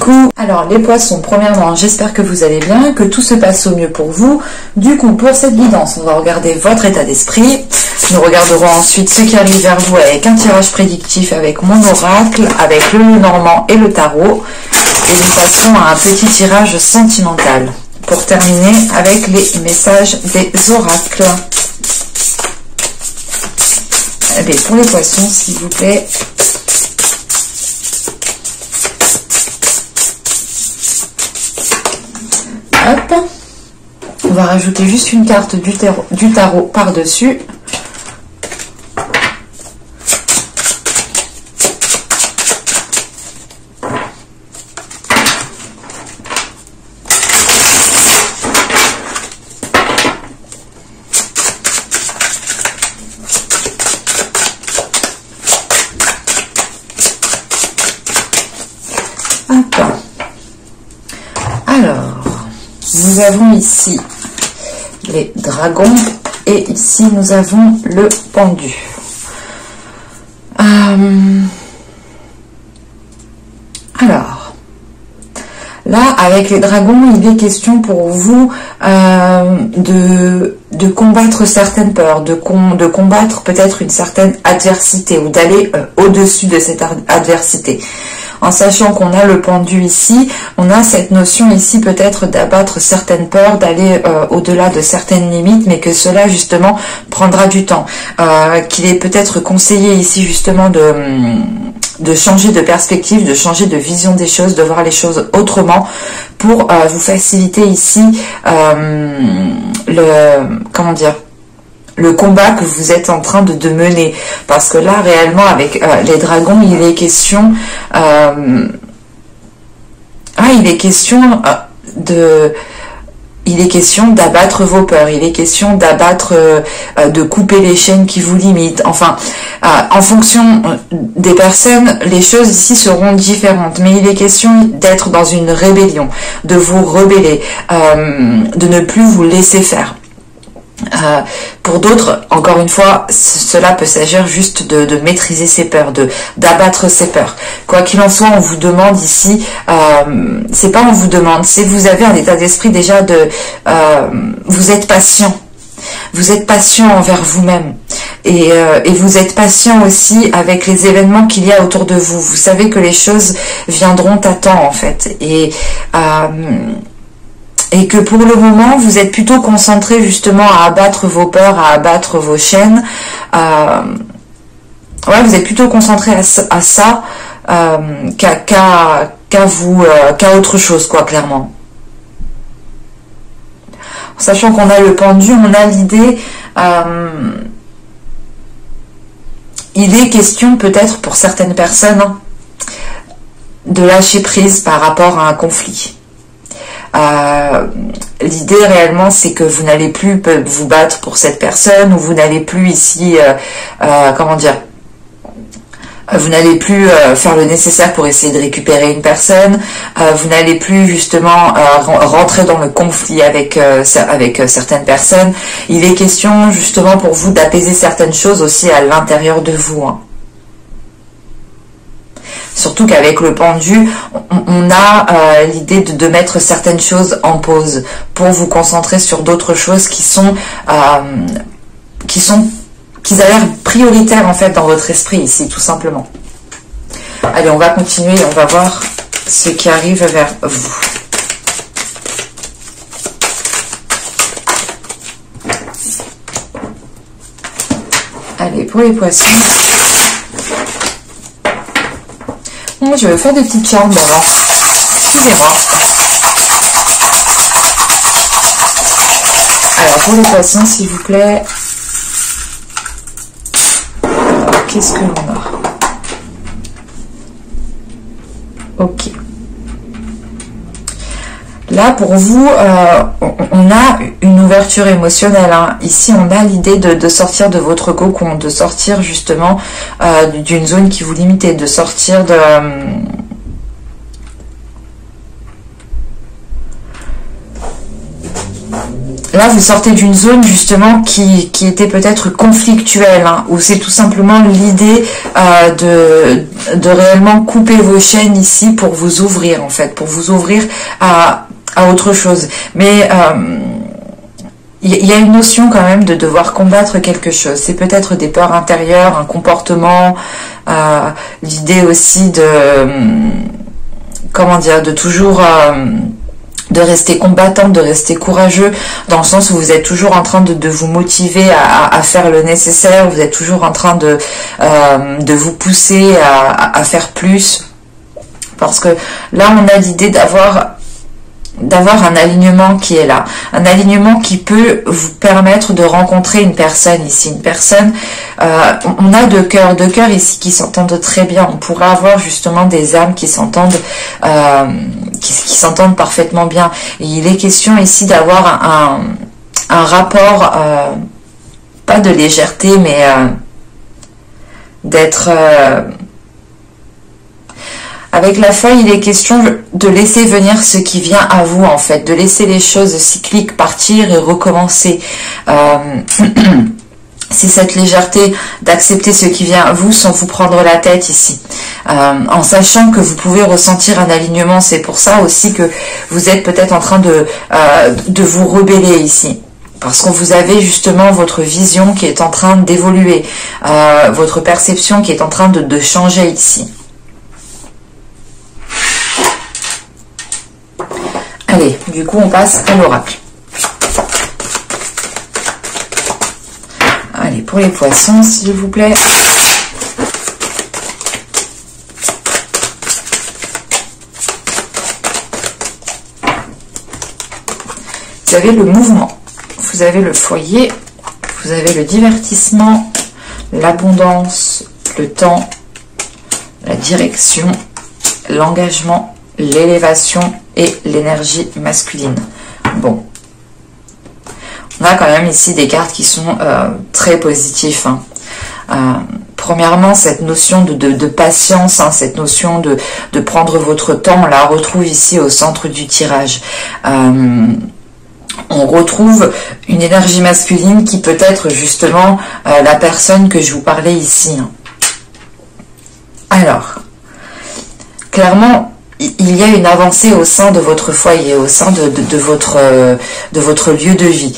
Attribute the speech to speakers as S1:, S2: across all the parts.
S1: Coucou. Alors les poissons, premièrement, j'espère que vous allez bien, que tout se passe au mieux pour vous. Du coup, pour cette guidance, on va regarder votre état d'esprit. Nous regarderons ensuite ce qui arrive vers vous avec un tirage prédictif avec mon oracle, avec le Lenormand et le tarot. Et nous passerons à un petit tirage sentimental pour terminer avec les messages des oracles. Allez, pour les poissons, s'il vous plaît. Hop. On va rajouter juste une carte du tarot par-dessus. Alors, nous avons ici les dragons et ici nous avons le pendu. Alors, là avec les dragons, il est question pour vous de combattre certaines peurs, de combattre peut-être une certaine adversité ou d'aller au-dessus de cette adversité. En sachant qu'on a le pendu ici, on a cette notion ici peut-être d'abattre certaines peurs, d'aller au-delà de certaines limites, mais que cela justement prendra du temps. Qu'il est peut-être conseillé ici justement de changer de perspective, de changer de vision des choses, de voir les choses autrement pour vous faciliter ici le combat que vous êtes en train de mener. Parce que là, réellement, avec les dragons, il est question... il est question d'abattre vos peurs, il est question d'abattre, de couper les chaînes qui vous limitent. Enfin, en fonction des personnes, les choses ici seront différentes. Mais il est question d'être dans une rébellion, de vous rebeller, de ne plus vous laisser faire. Pour d'autres, encore une fois, cela peut s'agir juste de maîtriser ses peurs, d'abattre ses peurs. Quoi qu'il en soit, on vous demande ici, c'est pas on vous demande, c'est vous avez un état d'esprit déjà vous êtes patient. Vous êtes patient envers vous-même et vous êtes patient aussi avec les événements qu'il y a autour de vous. Vous savez que les choses viendront à temps en fait et que pour le moment, vous êtes plutôt concentré justement à abattre vos peurs, à abattre vos chaînes. Ouais, vous êtes plutôt concentré à ça qu'à autre chose, quoi, clairement. Sachant qu'on a le pendu, on a l'idée... il est question peut-être pour certaines personnes de lâcher prise par rapport à un conflit. L'idée réellement c'est que vous n'allez plus vous battre pour cette personne ou vous n'allez plus ici vous n'allez plus faire le nécessaire pour essayer de récupérer une personne, vous n'allez plus justement rentrer dans le conflit avec certaines personnes. Il est question justement pour vous d'apaiser certaines choses aussi à l'intérieur de vous, hein. Surtout qu'avec le pendu, on a l'idée de mettre certaines choses en pause pour vous concentrer sur d'autres choses qui a l'air prioritaires en fait dans votre esprit ici, tout simplement. Allez, on va continuer et on va voir ce qui arrive vers vous. Allez, pour les poissons... Je vais faire des petites charmes d'avant. Excusez-moi. Alors, pour les poissons, s'il vous plaît. Qu'est-ce que l'on a? Ok. Là, pour vous, on a une ouverture émotionnelle, hein. Ici, on a l'idée de sortir de votre cocon, de sortir justement d'une zone qui vous limitait, de sortir de... là, vous sortez d'une zone justement qui était peut-être conflictuelle, hein, où c'est tout simplement l'idée de réellement couper vos chaînes ici pour vous ouvrir, en fait, pour vous ouvrir à autre chose. Mais il y a une notion quand même de devoir combattre quelque chose. C'est peut-être des peurs intérieures, un comportement, l'idée aussi de, comment dire, de toujours... de rester combattante, de rester courageux, dans le sens où vous êtes toujours en train de vous motiver à faire le nécessaire, vous êtes toujours en train de vous pousser à faire plus, parce que là on a l'idée d'avoir un alignement qui est là, un alignement qui peut vous permettre de rencontrer une personne ici, une personne, on a deux cœurs ici qui s'entendent très bien. On pourrait avoir justement des âmes qui s'entendent qui s'entendent parfaitement bien, et il est question ici d'avoir un rapport, pas de légèreté, mais d'être... Avec la feuille, il est question de laisser venir ce qui vient à vous, en fait, de laisser les choses cycliques partir et recommencer. C'est cette légèreté d'accepter ce qui vient à vous sans vous prendre la tête ici. En sachant que vous pouvez ressentir un alignement, c'est pour ça aussi que vous êtes peut-être en train de vous rebeller ici. Parce que vous avez justement votre vision qui est en train d'évoluer, votre perception qui est en train de changer ici. Allez, du coup on passe à l'oracle. Allez, pour les poissons, s'il vous plaît. Vous avez le mouvement, vous avez le foyer, vous avez le divertissement, l'abondance, le temps, la direction, l'engagement, l'élévation et l'énergie masculine. Bon. On a quand même ici des cartes qui sont très positives. Hein. Premièrement, cette notion de patience, hein, cette notion de prendre votre temps, on la retrouve ici au centre du tirage. On retrouve une énergie masculine qui peut être justement la personne que je vous parlais ici. Hein. Alors, clairement, il y a une avancée au sein de votre foyer, au sein de votre lieu de vie.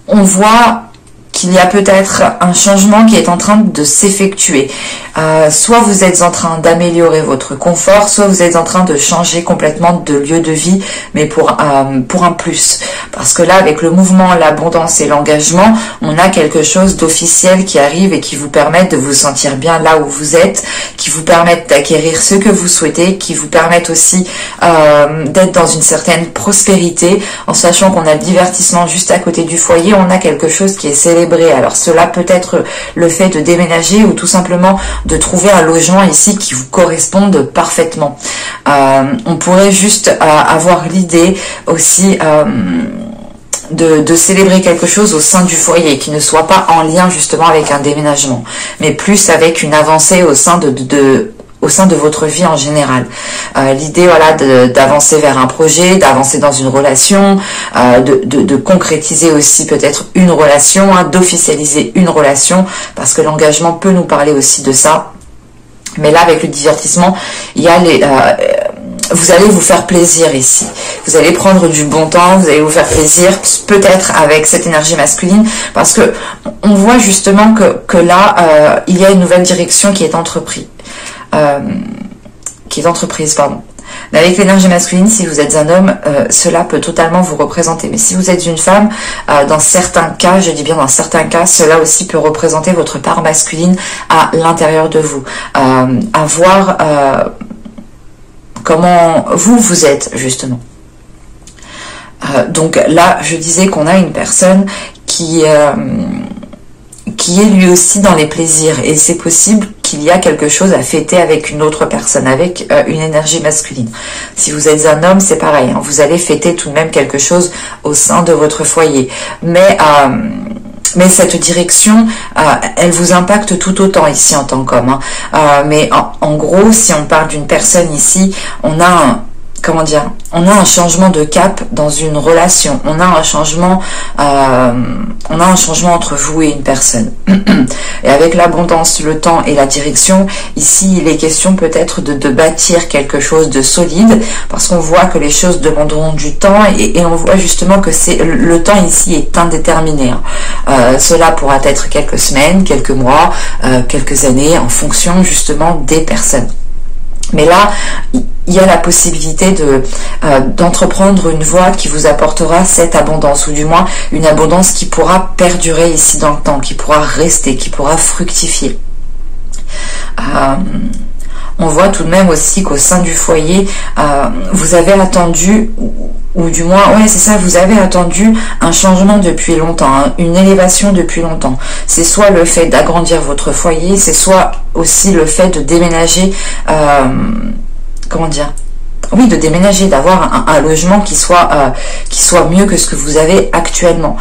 S1: On voit qu'il y a peut-être un changement qui est en train de s'effectuer. Soit vous êtes en train d'améliorer votre confort, soit vous êtes en train de changer complètement de lieu de vie, mais pour un plus. Parce que là, avec le mouvement, l'abondance et l'engagement, on a quelque chose d'officiel qui arrive et qui vous permet de vous sentir bien là où vous êtes, qui vous permettent d'acquérir ce que vous souhaitez, qui vous permettent aussi d'être dans une certaine prospérité, en sachant qu'on a le divertissement juste à côté du foyer, on a quelque chose qui est célébré. Alors cela peut être le fait de déménager ou tout simplement de trouver un logement ici qui vous corresponde parfaitement. On pourrait juste avoir l'idée aussi de célébrer quelque chose au sein du foyer, qui ne soit pas en lien justement avec un déménagement, mais plus avec une avancée au sein de votre vie en général. L'idée, voilà, d'avancer vers un projet, d'avancer dans une relation, de concrétiser aussi peut-être une relation, hein, d'officialiser une relation, parce que l'engagement peut nous parler aussi de ça. Mais là, avec le divertissement, il y a vous allez vous faire plaisir ici. Vous allez prendre du bon temps, vous allez vous faire plaisir, peut-être avec cette énergie masculine, parce que on voit justement que là, il y a une nouvelle direction qui est entreprise. Mais avec l'énergie masculine, si vous êtes un homme, cela peut totalement vous représenter. Mais si vous êtes une femme, dans certains cas, je dis bien dans certains cas, cela aussi peut représenter votre part masculine à l'intérieur de vous. À voir comment vous êtes, justement. Donc là, je disais qu'on a une personne qui est lui aussi dans les plaisirs, et c'est possible qu'il y a quelque chose à fêter avec une autre personne, avec une énergie masculine. Si vous êtes un homme, c'est pareil, hein, vous allez fêter tout de même quelque chose au sein de votre foyer, mais cette direction, elle vous impacte tout autant ici en tant qu'homme, hein. Mais en gros, si on parle d'une personne ici, on a comment dire, on a un changement de cap dans une relation, on a un changement entre vous et une personne. Et avec l'abondance, le temps et la direction, ici il est question peut-être de bâtir quelque chose de solide, parce qu'on voit que les choses demanderont du temps et on voit justement que le temps ici est indéterminé. Cela pourra être quelques semaines, quelques mois, quelques années, en fonction justement des personnes. Mais là, il y a la possibilité d'entreprendre une voie qui vous apportera cette abondance, ou du moins une abondance qui pourra perdurer ici dans le temps, qui pourra rester, qui pourra fructifier. On voit tout de même aussi qu'au sein du foyer, vous avez attendu, ou du moins, ouais c'est ça, vous avez attendu un changement depuis longtemps, hein, une élévation depuis longtemps. C'est soit le fait d'agrandir votre foyer, c'est soit aussi le fait de déménager, comment dire, oui, de déménager, d'avoir un logement qui soit mieux que ce que vous avez actuellement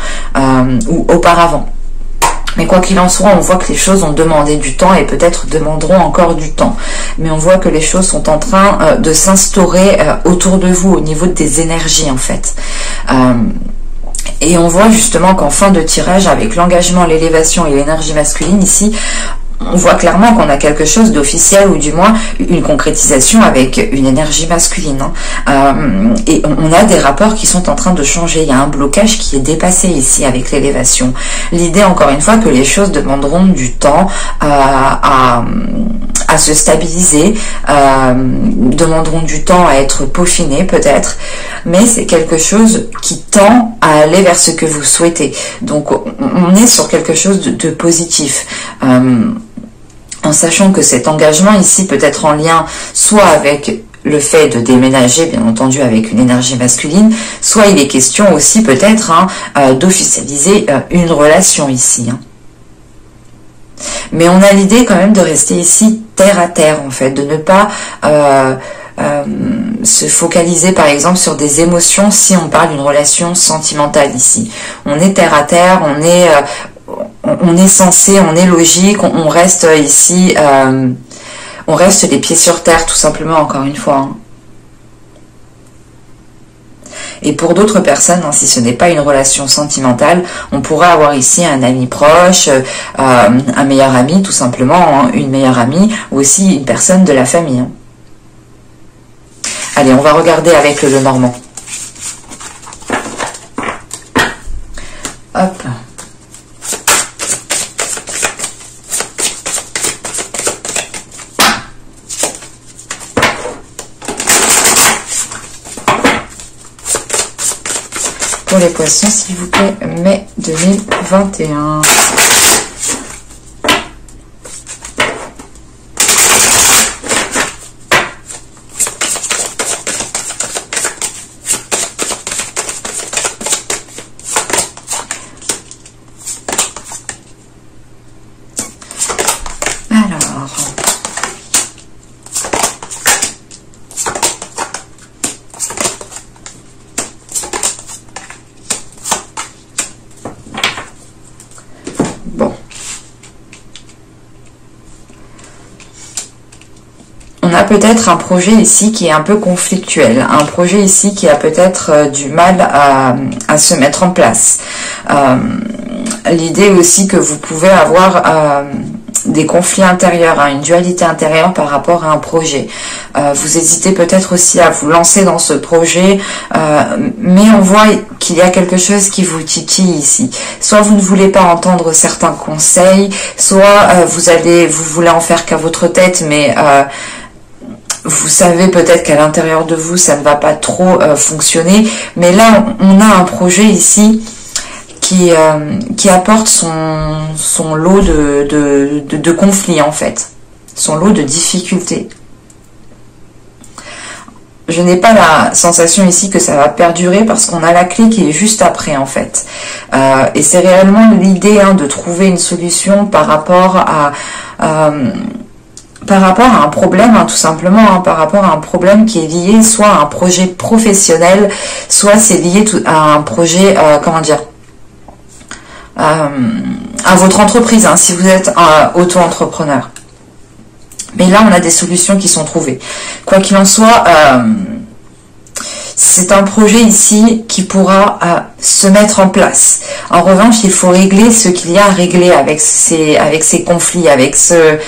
S1: ou auparavant. Mais quoi qu'il en soit, on voit que les choses ont demandé du temps et peut-être demanderont encore du temps. Mais on voit que les choses sont en train de s'instaurer autour de vous au niveau des énergies en fait. Et on voit justement qu'en fin de tirage, avec l'engagement, l'élévation et l'énergie masculine ici, on voit clairement qu'on a quelque chose d'officiel, ou du moins une concrétisation avec une énergie masculine. Et on a des rapports qui sont en train de changer. Il y a un blocage qui est dépassé ici avec l'élévation. L'idée, encore une fois, que les choses demanderont du temps à se stabiliser, demanderont du temps à être peaufinées peut-être, mais c'est quelque chose qui tend à aller vers ce que vous souhaitez. Donc on est sur quelque chose de positif. En sachant que cet engagement ici peut être en lien soit avec le fait de déménager, bien entendu avec une énergie masculine, soit il est question aussi peut-être d'officialiser une relation ici. Mais on a l'idée quand même de rester ici terre à terre en fait, de ne pas se focaliser par exemple sur des émotions si on parle d'une relation sentimentale ici. On est terre à terre, on est sensé, on est logique, on reste ici, on reste les pieds sur terre tout simplement, encore une fois. Et pour d'autres personnes, si ce n'est pas une relation sentimentale, on pourrait avoir ici un ami proche, un meilleur ami tout simplement, une meilleure amie, ou aussi une personne de la famille. Allez, on va regarder avec le Normand. Hop. Pour les poissons, s'il vous plaît, mai 2021. On a peut-être un projet ici qui est un peu conflictuel, un projet ici qui a peut-être du mal à se mettre en place. L'idée aussi que vous pouvez avoir des conflits intérieurs, une dualité intérieure par rapport à un projet. Vous hésitez peut-être aussi à vous lancer dans ce projet, mais on voit qu'il y a quelque chose qui vous titille ici. Soit vous ne voulez pas entendre certains conseils, soit vous voulez en faire qu'à votre tête, mais vous savez peut-être qu'à l'intérieur de vous, ça ne va pas trop fonctionner. Mais là, on a un projet ici qui apporte son lot de conflits, en fait. Son lot de difficultés. Je n'ai pas la sensation ici que ça va perdurer parce qu'on a la clé qui est juste après, en fait. Et c'est réellement l'idée de trouver une solution par rapport à un problème, tout simplement, par rapport à un problème qui est lié soit à un projet professionnel, soit c'est lié à un projet, à votre entreprise, si vous êtes auto-entrepreneur. Mais là, on a des solutions qui sont trouvées. Quoi qu'il en soit, c'est un projet ici qui pourra se mettre en place. En revanche, il faut régler ce qu'il y a à régler avec ces conflits, avec ce...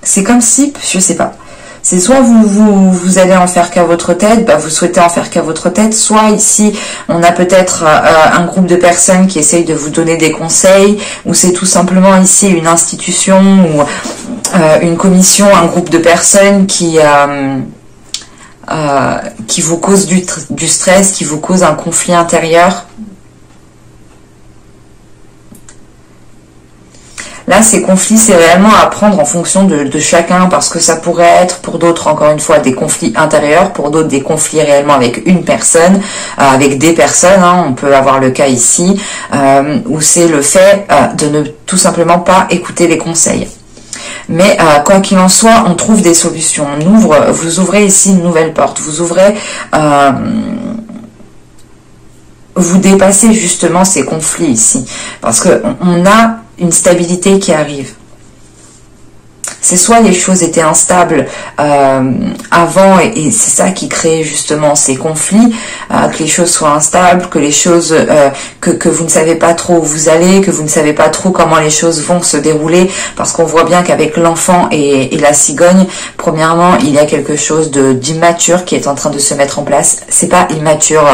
S1: c'est comme si, je sais pas, c'est soit vous allez en faire qu'à votre tête, vous souhaitez en faire qu'à votre tête, soit ici on a peut-être un groupe de personnes qui essayent de vous donner des conseils, ou c'est tout simplement ici une institution ou une commission, un groupe de personnes qui vous cause du stress, qui vous cause un conflit intérieur. Là, ces conflits, c'est réellement à prendre en fonction de chacun, parce que ça pourrait être pour d'autres, encore une fois, des conflits intérieurs, pour d'autres des conflits réellement avec une personne, avec des personnes, hein, on peut avoir le cas ici, où c'est le fait de ne tout simplement pas écouter les conseils. Mais quoi qu'il en soit, on trouve des solutions. Vous ouvrez ici une nouvelle porte, vous ouvrez... vous dépassez justement ces conflits ici, parce que on a une stabilité qui arrive. C'est soit les choses étaient instables avant et c'est ça qui crée justement ces conflits, que les choses soient instables, que les choses que vous ne savez pas trop où vous allez, que vous ne savez pas trop comment les choses vont se dérouler, parce qu'on voit bien qu'avec l'enfant et la cigogne, premièrement, il y a quelque chose d'immature qui est en train de se mettre en place. C'est pas immature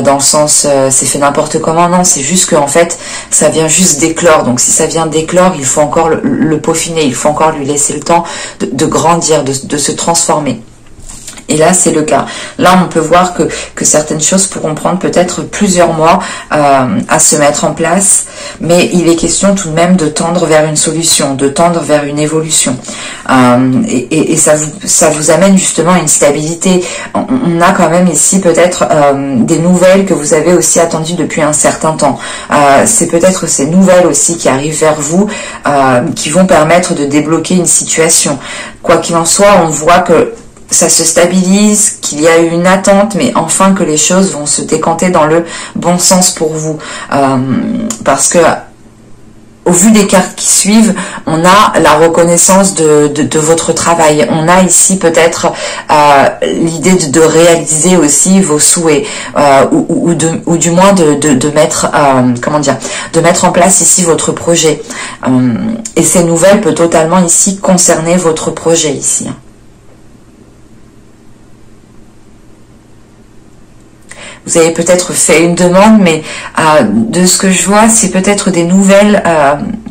S1: dans le sens c'est fait n'importe comment, non, c'est juste qu'en fait ça vient juste d'éclore. Donc si ça vient d'éclore, il faut encore le peaufiner, il faut encore lui laisser le temps de grandir, de se transformer. Et là, c'est le cas. Là, on peut voir que certaines choses pourront prendre peut-être plusieurs mois à se mettre en place, mais il est question tout de même de tendre vers une solution, de tendre vers une évolution. Et ça vous amène justement une stabilité. On a quand même ici peut-être des nouvelles que vous avez aussi attendues depuis un certain temps. C'est peut-être ces nouvelles aussi qui arrivent vers vous, qui vont permettre de débloquer une situation. Quoi qu'il en soit, on voit que ça se stabilise, qu'il y a eu une attente, mais enfin que les choses vont se décanter dans le bon sens pour vous. Parce que, au vu des cartes qui suivent, on a la reconnaissance de votre travail. On a ici peut-être l'idée de réaliser aussi vos souhaits, ou du moins de mettre, de mettre en place ici votre projet. Et ces nouvelles peuvent totalement ici concerner votre projet ici. Vous avez peut-être fait une demande, mais de ce que je vois, c'est peut-être des nouvelles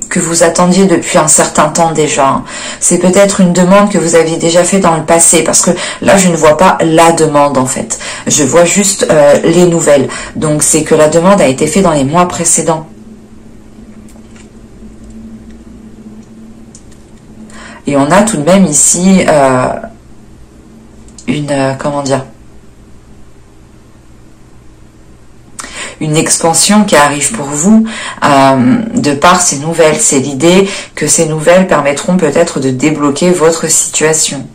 S1: que vous attendiez depuis un certain temps déjà. C'est peut-être une demande que vous aviez déjà fait dans le passé, parce que là, je ne vois pas la demande en fait. Je vois juste les nouvelles. Donc, c'est que la demande a été faite dans les mois précédents. Et on a tout de même ici une expansion qui arrive pour vous de par ces nouvelles. C'est l'idée que ces nouvelles permettront peut-être de débloquer votre situation.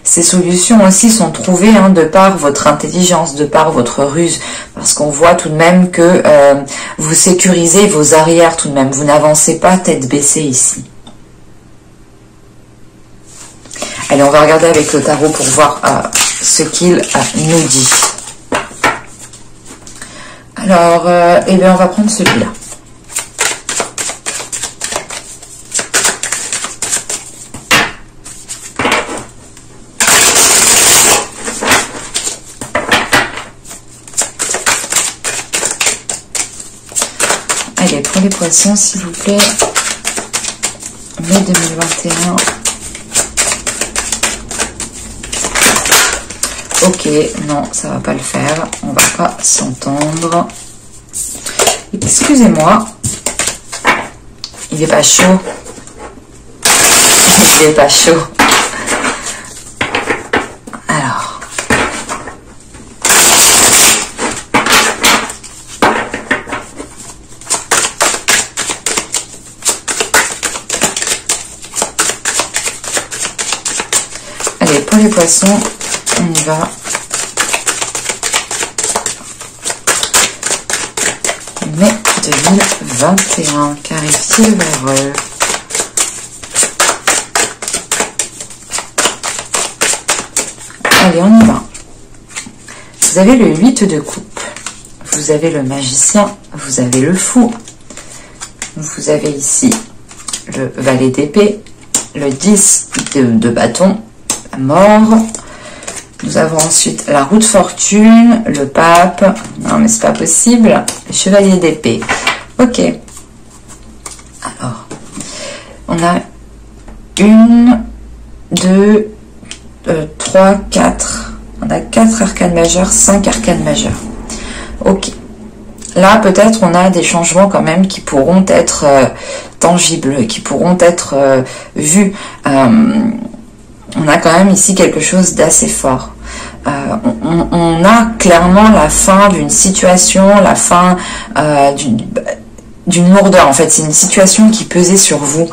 S1: Ces solutions aussi sont trouvées de par votre intelligence, de par votre ruse, parce qu'on voit tout de même que vous sécurisez vos arrières tout de même. Vous n'avancez pas tête baissée ici. Allez, on va regarder avec le tarot pour voir ce qu'il nous dit. Alors, eh bien, on va prendre celui-là. Allez, pour les poissons, s'il vous plaît. Mai 2021. Ok, non, ça va pas le faire. On va pas s'entendre. Excusez-moi. Il est pas chaud. Il est pas chaud. Alors. Allez, pour les poissons, on y va. Mai 2021. Qu'arrive-t-il vers eux? Allez, on y va. Vous avez le 8 de coupe, vous avez le magicien, vous avez le fou, vous avez ici le valet d'épée, le 10 de bâton, la mort. Nous avons ensuite la roue de fortune, le pape, non mais c'est pas possible, le chevalier d'épée. Ok. Alors, on a 1, 2, 3, 4. On a 4 arcanes majeures, 5 arcanes majeures. Ok. Là, peut-être, on a des changements quand même qui pourront être tangibles, qui pourront être vus. On a quand même ici quelque chose d'assez fort. On a clairement la fin d'une situation, la fin d'une lourdeur. En fait, c'est une situation qui pesait sur vous.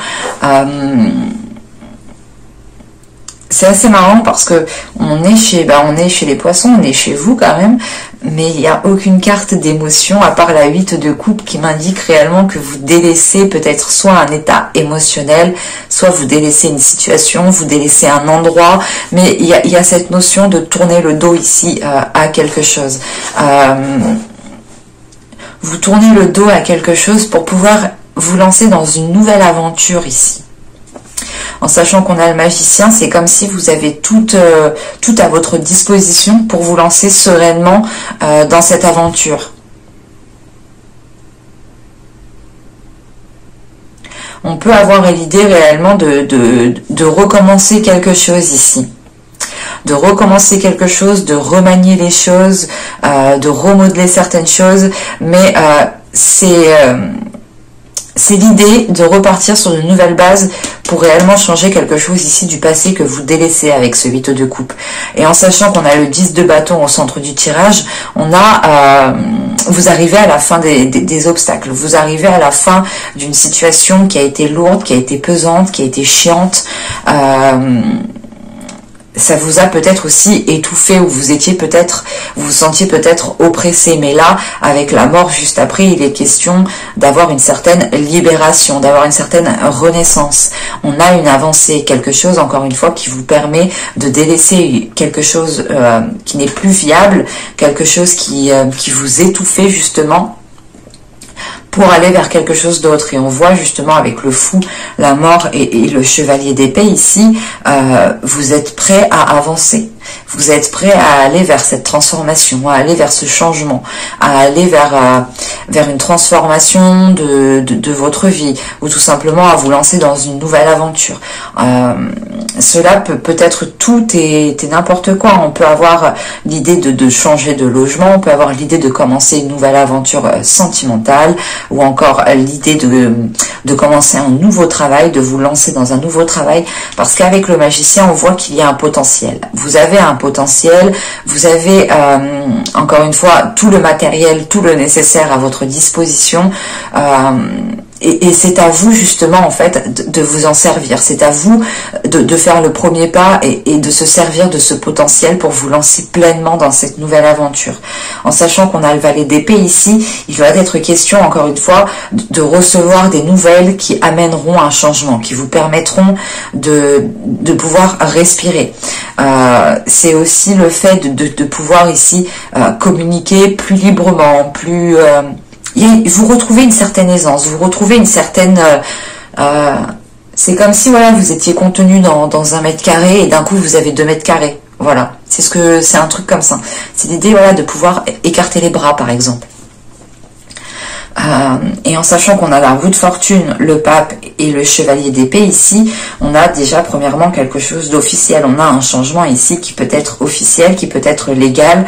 S1: C'est assez marrant parce que on est chez les poissons, on est chez vous quand même, mais il n'y a aucune carte d'émotion à part la 8 de coupe qui m'indique réellement que vous délaissez peut-être soit un état émotionnel, soit vous délaissez une situation, vous délaissez un endroit, mais il y a cette notion de tourner le dos ici à quelque chose. Vous tournez le dos à quelque chose pour pouvoir vous lancer dans une nouvelle aventure ici. En sachant qu'on a le magicien, c'est comme si vous avez tout à votre disposition pour vous lancer sereinement dans cette aventure. On peut avoir l'idée réellement de recommencer quelque chose ici. De recommencer quelque chose, de remanier les choses, de remodeler certaines choses, mais c'est l'idée de repartir sur de nouvelles bases pour réellement changer quelque chose ici du passé que vous délaissez avec ce 8 de coupe. Et en sachant qu'on a le 10 de bâton au centre du tirage, on a vous arrivez à la fin des obstacles, vous arrivez à la fin d'une situation qui a été lourde, qui a été pesante, qui a été chiante. Ça vous a peut-être aussi étouffé, ou vous vous sentiez peut-être oppressé, mais là, avec la mort juste après, il est question d'avoir une certaine libération, d'avoir une certaine renaissance. On a une avancée, quelque chose, encore une fois, qui vous permet de délaisser quelque chose qui n'est plus viable, quelque chose qui vous étouffait justement, pour aller vers quelque chose d'autre. Et on voit justement avec le fou, la mort et le chevalier d'épée ici, vous êtes prêt à avancer. Vous êtes prêt à aller vers cette transformation, à aller vers ce changement, à aller vers une transformation de votre vie, ou tout simplement à vous lancer dans une nouvelle aventure. Cela peut être tout et n'importe quoi. On peut avoir l'idée de changer de logement, on peut avoir l'idée de commencer une nouvelle aventure sentimentale, ou encore l'idée de commencer un nouveau travail, de vous lancer dans un nouveau travail, parce qu'avec le magicien, on voit qu'il y a un potentiel. Vous avez un potentiel, vous avez encore une fois tout le matériel, tout le nécessaire à votre disposition, et c'est à vous justement en fait de vous en servir, c'est à vous de faire le premier pas et de se servir de ce potentiel pour vous lancer pleinement dans cette nouvelle aventure. En sachant qu'on a le valet d'épée ici, il va être question encore une fois de recevoir des nouvelles qui amèneront un changement, qui vous permettront de pouvoir respirer. C'est aussi le fait de pouvoir ici communiquer plus librement, plus... vous retrouvez une certaine aisance, vous retrouvez une certaine... c'est comme si voilà, vous étiez contenu dans 1 mètre carré et d'un coup vous avez 2 mètres carrés. Voilà, c'est un truc comme ça. C'est l'idée voilà, de pouvoir écarter les bras par exemple. Et en sachant qu'on a la roue de fortune, le pape et le chevalier d'épée ici, on a déjà premièrement quelque chose d'officiel. On a un changement ici qui peut être officiel, qui peut être légal.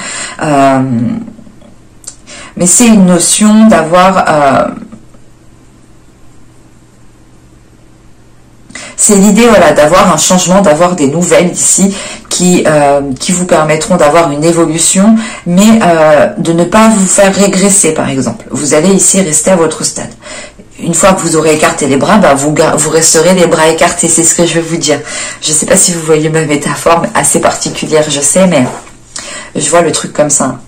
S1: Mais c'est une notion d'avoir... c'est l'idée voilà, d'avoir un changement, d'avoir des nouvelles ici qui vous permettront d'avoir une évolution, mais de ne pas vous faire régresser par exemple. Vous allez ici rester à votre stade. Une fois que vous aurez écarté les bras, bah vous resterez les bras écartés, c'est ce que je vais vous dire. Je ne sais pas si vous voyez ma métaphore, mais assez particulière, je sais, mais je vois le truc comme ça.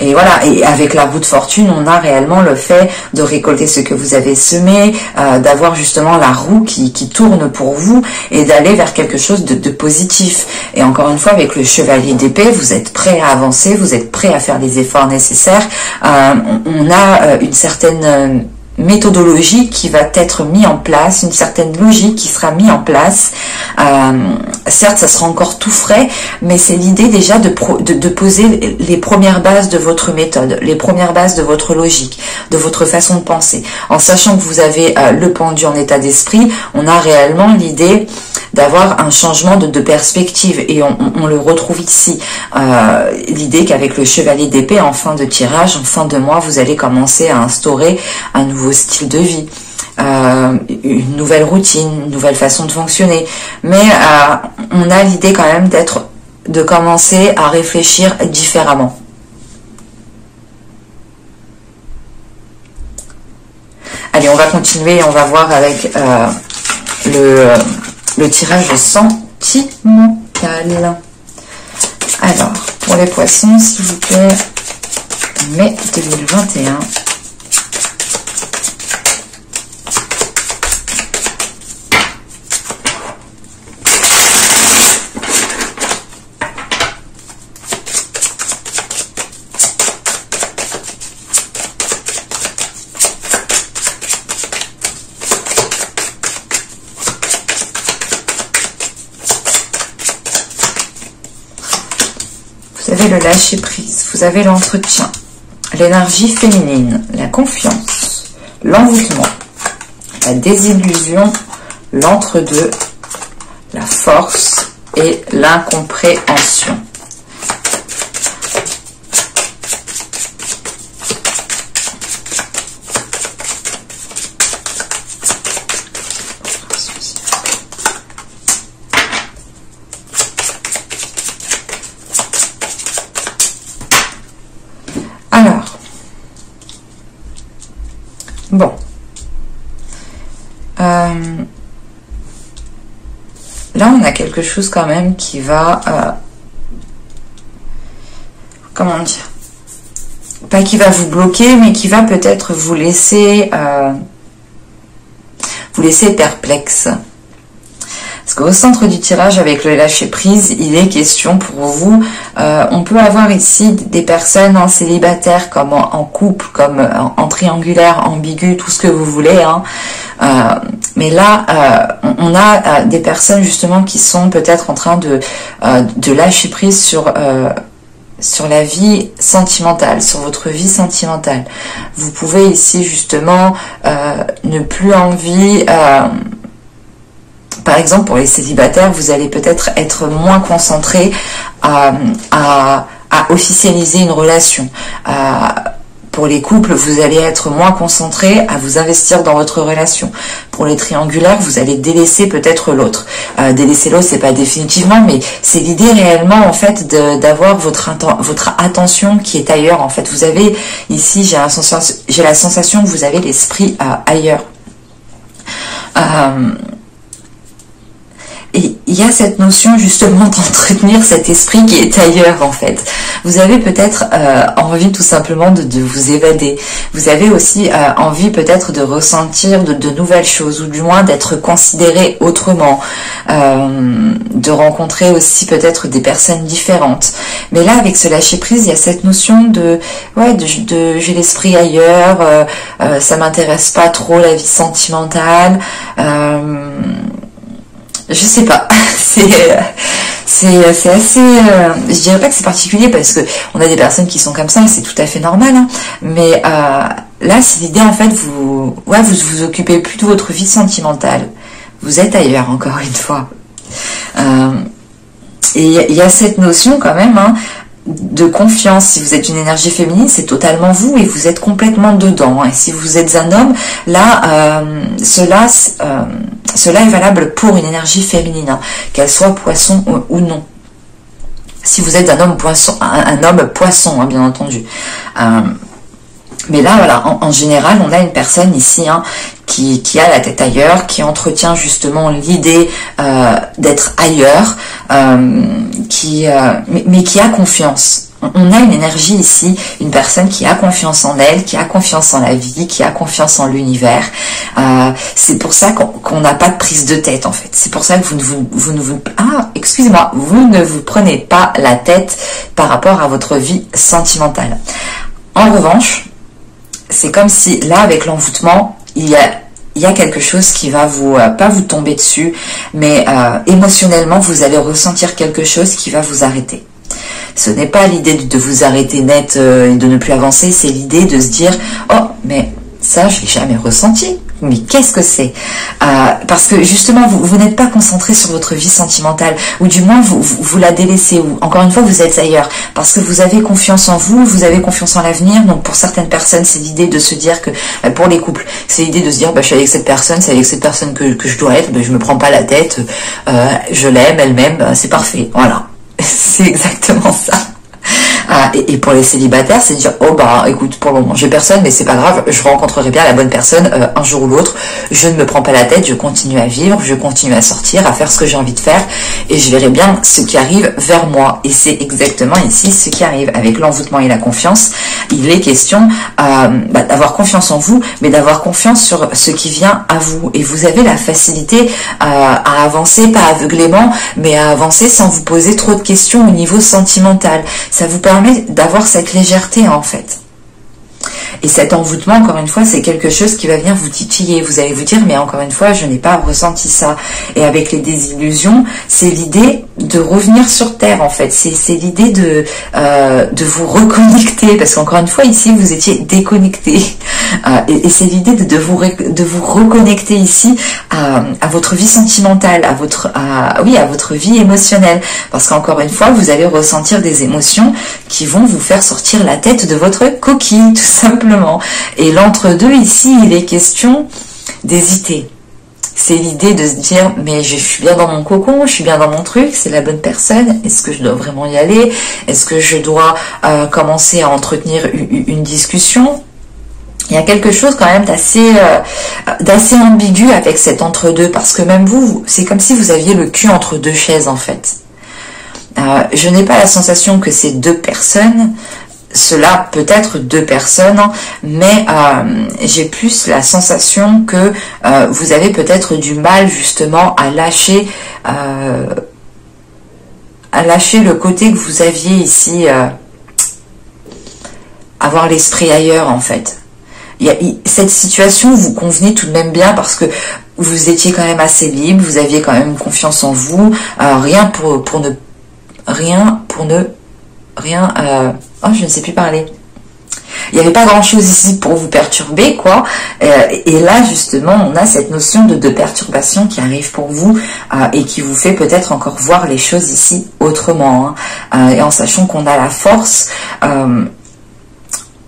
S1: Et voilà, et avec la roue de fortune, on a réellement le fait de récolter ce que vous avez semé, d'avoir justement la roue qui tourne pour vous et d'aller vers quelque chose de positif. Et encore une fois, avec le chevalier d'épée, vous êtes prêt à avancer, vous êtes prêt à faire les efforts nécessaires. On a une certaine méthodologie qui va être mise en place, une certaine logique qui sera mise en place. Certes, ça sera encore tout frais, mais c'est l'idée déjà de poser les premières bases de votre méthode, les premières bases de votre logique, de votre façon de penser. En sachant que vous avez le pendu en état d'esprit, on a réellement l'idée d'avoir un changement de perspective, et on le retrouve ici. L'idée qu'avec le chevalier d'épée, en fin de tirage, en fin de mois, vous allez commencer à instaurer un nouveau style de vie, une nouvelle routine, une nouvelle façon de fonctionner. Mais on a l'idée quand même de commencer à réfléchir différemment. Allez, on va continuer et on va voir avec le tirage sentimental. Alors, pour les poissons, s'il vous plaît, mai 2021. Vous avez le lâcher prise, vous avez l'entretien, l'énergie féminine, la confiance, l'envoûtement, la désillusion, l'entre-deux, la force et l'incompréhension. Alors, bon, là on a quelque chose quand même qui va, comment dire, pas qui va vous bloquer, mais qui va peut-être vous laisser perplexe. Parce qu'au centre du tirage, avec le lâcher prise, il est question pour vous, on peut avoir ici des personnes en célibataire, comme en couple, comme en triangulaire, ambigu, tout ce que vous voulez, hein. Mais là, on a des personnes justement qui sont peut-être en train de lâcher prise sur la vie sentimentale, sur votre vie sentimentale. Vous pouvez ici justement ne plus envie... Par exemple, pour les célibataires, vous allez peut-être être moins concentré à officialiser une relation. Pour les couples, vous allez être moins concentré à vous investir dans votre relation. Pour les triangulaires, vous allez délaisser peut-être l'autre. Délaisser l'autre, c'est pas définitivement, mais c'est l'idée réellement en fait d'avoir votre attention qui est ailleurs. En fait, vous avez ici, j'ai la sensation que vous avez l'esprit ailleurs. Et il y a cette notion justement d'entretenir cet esprit qui est ailleurs en fait. Vous avez peut-être envie tout simplement de vous évader. Vous avez aussi envie peut-être de ressentir de nouvelles choses, ou du moins d'être considéré autrement, de rencontrer aussi peut-être des personnes différentes. Mais là, avec ce lâcher prise, il y a cette notion de j'ai l'esprit ailleurs, ça m'intéresse pas trop la vie sentimentale. Je sais pas, c'est assez, je dirais pas que c'est particulier parce que on a des personnes qui sont comme ça et c'est tout à fait normal, hein, mais là c'est l'idée en fait, vous occupez plus de votre vie sentimentale, vous êtes ailleurs encore une fois, et il y a cette notion quand même, hein, de confiance. Si vous êtes une énergie féminine, c'est totalement vous et vous êtes complètement dedans. Et si vous êtes un homme, là, cela est valable pour une énergie féminine, hein, qu'elle soit poisson ou non. Si vous êtes un homme poisson, hein, bien entendu. Mais là, voilà, en général, on a une personne ici, hein, qui a la tête ailleurs, qui entretient justement l'idée d'être ailleurs, mais qui a confiance. On a une énergie ici, une personne qui a confiance en elle, qui a confiance en la vie, qui a confiance en l'univers. C'est pour ça qu'on n'a pas de prise de tête en fait. C'est pour ça que vous ne vous prenez pas la tête par rapport à votre vie sentimentale. En revanche, c'est comme si là avec l'envoûtement, il y a quelque chose qui va vous, pas vous tomber dessus, mais émotionnellement vous allez ressentir quelque chose qui va vous arrêter. Ce n'est pas l'idée de vous arrêter net et de ne plus avancer, c'est l'idée de se dire « Oh, mais ça, je l'ai jamais ressenti. Mais qu'est-ce que c'est ?» Parce que justement, vous n'êtes pas concentré sur votre vie sentimentale, ou du moins vous la délaissez, ou encore une fois, vous êtes ailleurs. Parce que vous avez confiance en vous, vous avez confiance en l'avenir. Donc pour certaines personnes, c'est l'idée de se dire que, pour les couples, c'est l'idée de se dire, je suis avec cette personne, c'est avec cette personne que je dois être, je me prends pas la tête, je l'aime, elle m'aime, c'est parfait. Voilà. C'est exactement ça. Et pour les célibataires, c'est de dire, oh bah écoute, pour le moment j'ai personne, mais c'est pas grave, je rencontrerai bien la bonne personne un jour ou l'autre, je ne me prends pas la tête, je continue à vivre, je continue à sortir, à faire ce que j'ai envie de faire, et je verrai bien ce qui arrive vers moi. Et c'est exactement ici ce qui arrive avec l'envoûtement et la confiance. Il est question d'avoir confiance en vous, mais d'avoir confiance sur ce qui vient à vous. Et vous avez la facilité à avancer, pas aveuglément, mais à avancer sans vous poser trop de questions au niveau sentimental. Ça vous permet d'avoir cette légèreté en fait. Et cet envoûtement, encore une fois, c'est quelque chose qui va venir vous titiller. Vous allez vous dire, mais encore une fois, je n'ai pas ressenti ça. Et avec les désillusions, c'est l'idée de revenir sur Terre, en fait. C'est l'idée de vous reconnecter. Parce qu'encore une fois, ici, vous étiez déconnecté. Et c'est l'idée de vous reconnecter ici à votre vie sentimentale, à votre vie émotionnelle. Parce qu'encore une fois, vous allez ressentir des émotions qui vont vous faire sortir la tête de votre coquille, tout simplement. Et l'entre-deux ici, il est question d'hésiter. C'est l'idée de se dire, mais je suis bien dans mon cocon, je suis bien dans mon truc, c'est la bonne personne, est-ce que je dois vraiment y aller? Est-ce que je dois commencer à entretenir une discussion? Il y a quelque chose quand même d'assez ambigu avec cet entre-deux, parce que même vous, c'est comme si vous aviez le cul entre deux chaises en fait. Je n'ai pas la sensation que ces deux personnes, cela peut être deux personnes, mais j'ai plus la sensation que vous avez peut-être du mal justement à lâcher le côté que vous aviez ici, avoir l'esprit ailleurs en fait. Cette situation vous convenait tout de même bien parce que vous étiez quand même assez libre, vous aviez quand même confiance en vous, oh, je ne sais plus parler. Il n'y avait pas grand chose ici pour vous perturber, quoi. Et là, justement, on a cette notion de perturbation qui arrive pour vous et qui vous fait peut-être encore voir les choses ici autrement. Et en sachant qu'on a la force.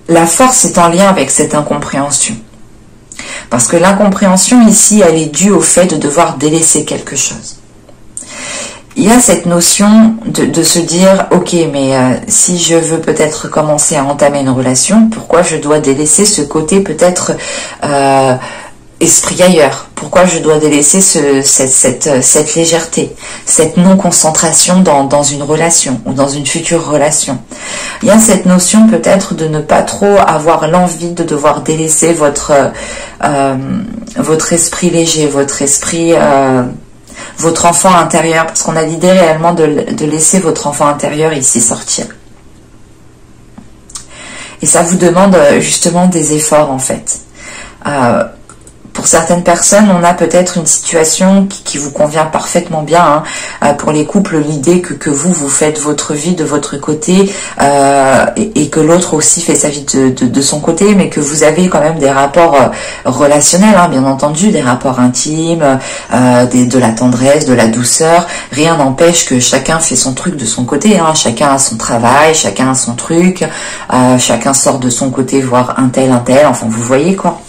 S1: La force est en lien avec cette incompréhension. Parce que l'incompréhension ici, elle est due au fait de devoir délaisser quelque chose. Il y a cette notion de se dire, ok, mais si je veux peut-être commencer à entamer une relation, pourquoi je dois délaisser ce côté peut-être esprit ailleurs? Pourquoi je dois délaisser cette légèreté, cette non-concentration dans une relation ou dans une future relation? Il y a cette notion peut-être de ne pas trop avoir l'envie de devoir délaisser votre esprit léger, votre esprit... votre enfant intérieur, parce qu'on a l'idée réellement de laisser votre enfant intérieur ici sortir. Et ça vous demande justement des efforts en fait. Pour certaines personnes, on a peut-être une situation qui vous convient parfaitement bien. Pour les couples, l'idée que vous faites votre vie de votre côté et que l'autre aussi fait sa vie de son côté, mais que vous avez quand même des rapports relationnels, bien entendu, des rapports intimes, de la tendresse, de la douceur. Rien n'empêche que chacun fait son truc de son côté. Chacun a son travail, chacun a son truc, chacun sort de son côté, voir un tel, enfin vous voyez quoi.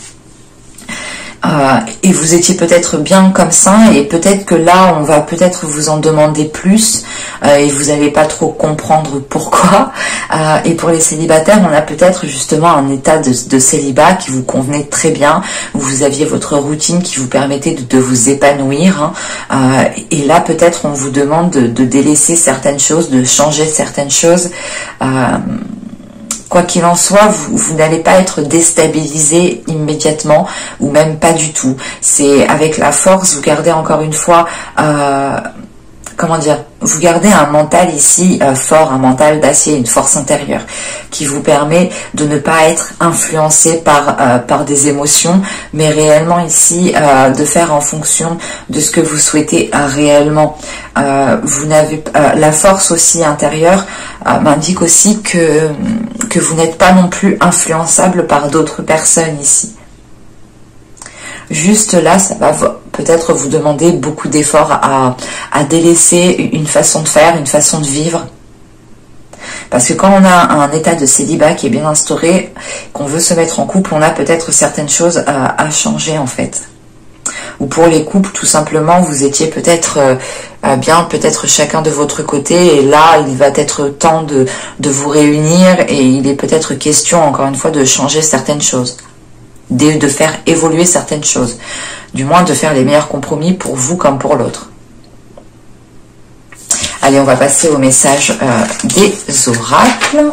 S1: et vous étiez peut-être bien comme ça, et peut-être que là on va peut-être vous en demander plus, et vous n'allez pas trop comprendre pourquoi. Et pour les célibataires, on a peut-être justement un état de célibat qui vous convenait très bien, où vous aviez votre routine qui vous permettait de vous épanouir, hein. Et là peut-être on vous demande de délaisser certaines choses, de changer certaines choses. Quoi qu'il en soit, vous n'allez pas être déstabilisé immédiatement, ou même pas du tout. C'est avec la force, vous gardez encore une fois, comment dire, vous gardez un mental ici fort, un mental d'acier, une force intérieure qui vous permet de ne pas être influencé par des émotions, mais réellement ici de faire en fonction de ce que vous souhaitez réellement. Vous n'avez la force aussi intérieure m'indique aussi que vous n'êtes pas non plus influençable par d'autres personnes ici. Juste là, ça va peut-être vous demander beaucoup d'efforts à délaisser une façon de faire, une façon de vivre. Parce que quand on a un état de célibat qui est bien instauré, qu'on veut se mettre en couple, on a peut-être certaines choses à changer en fait. Ou pour les couples, tout simplement, vous étiez peut-être bien, peut-être chacun de votre côté, et là, il va être temps de vous réunir, et il est peut-être question, encore une fois, de changer certaines choses, de faire évoluer certaines choses, du moins de faire les meilleurs compromis pour vous comme pour l'autre. Allez, on va passer au message des oracles.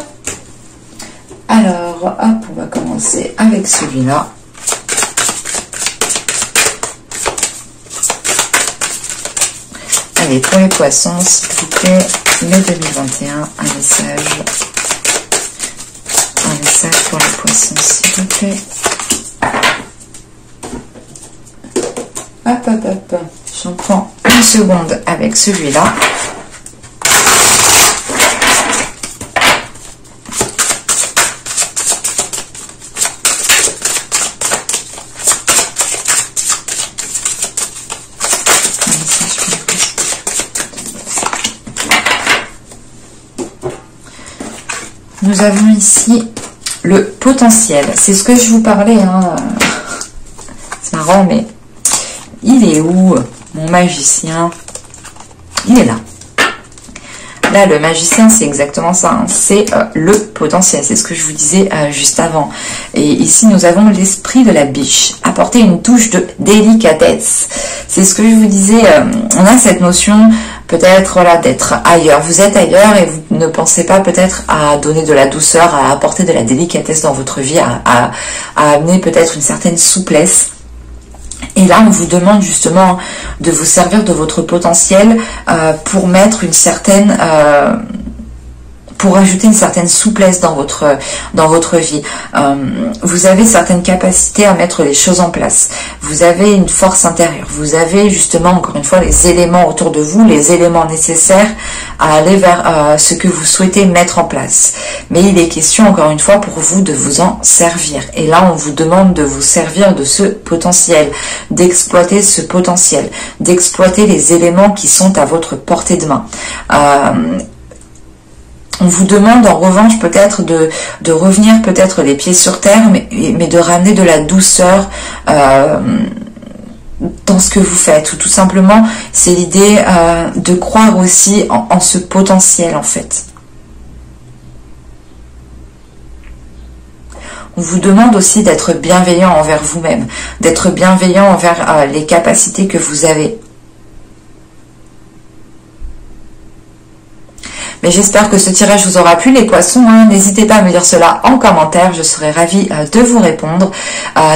S1: Alors, hop, on va commencer avec celui-là. Allez, pour les poissons, s'il vous plaît, mai 2021, un message pour les poissons, s'il vous plaît. Hop, hop, hop, j'en prends une seconde avec celui-là. Nous avons ici le potentiel. C'est ce que je vous parlais, hein. C'est marrant, mais il est où, mon magicien? Il est là. Là, le magicien, c'est exactement ça, hein. C'est le potentiel. C'est ce que je vous disais juste avant. Et ici, nous avons l'esprit de la biche. Apporter une touche de délicatesse. C'est ce que je vous disais. On a cette notion peut-être, voilà, d'être ailleurs. Vous êtes ailleurs et vous ne pensez pas peut-être à donner de la douceur, à apporter de la délicatesse dans votre vie, à amener peut-être une certaine souplesse. Et là, on vous demande justement de vous servir de votre potentiel pour mettre une certaine... pour ajouter une certaine souplesse dans votre vie. Vous avez certaines capacités à mettre les choses en place. Vous avez une force intérieure. Vous avez justement, encore une fois, les éléments autour de vous, les éléments nécessaires à aller vers ce que vous souhaitez mettre en place. Mais il est question, encore une fois, pour vous de vous en servir. Et là, on vous demande de vous servir de ce potentiel, d'exploiter ce potentiel, d'exploiter les éléments qui sont à votre portée de main. On vous demande en revanche peut-être de revenir peut-être les pieds sur terre, mais de ramener de la douceur dans ce que vous faites. Ou tout simplement, c'est l'idée de croire aussi en ce potentiel en fait. On vous demande aussi d'être bienveillant envers vous-même, d'être bienveillant envers les capacités que vous avez. Mais j'espère que ce tirage vous aura plu, les poissons. Hein. N'hésitez pas à me dire cela en commentaire, je serai ravie de vous répondre.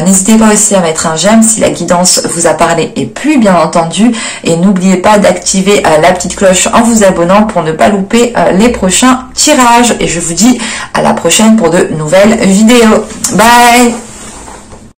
S1: N'hésitez pas aussi à mettre un j'aime si la guidance vous a parlé et plu, bien entendu. Et n'oubliez pas d'activer la petite cloche en vous abonnant pour ne pas louper les prochains tirages. Et je vous dis à la prochaine pour de nouvelles vidéos. Bye!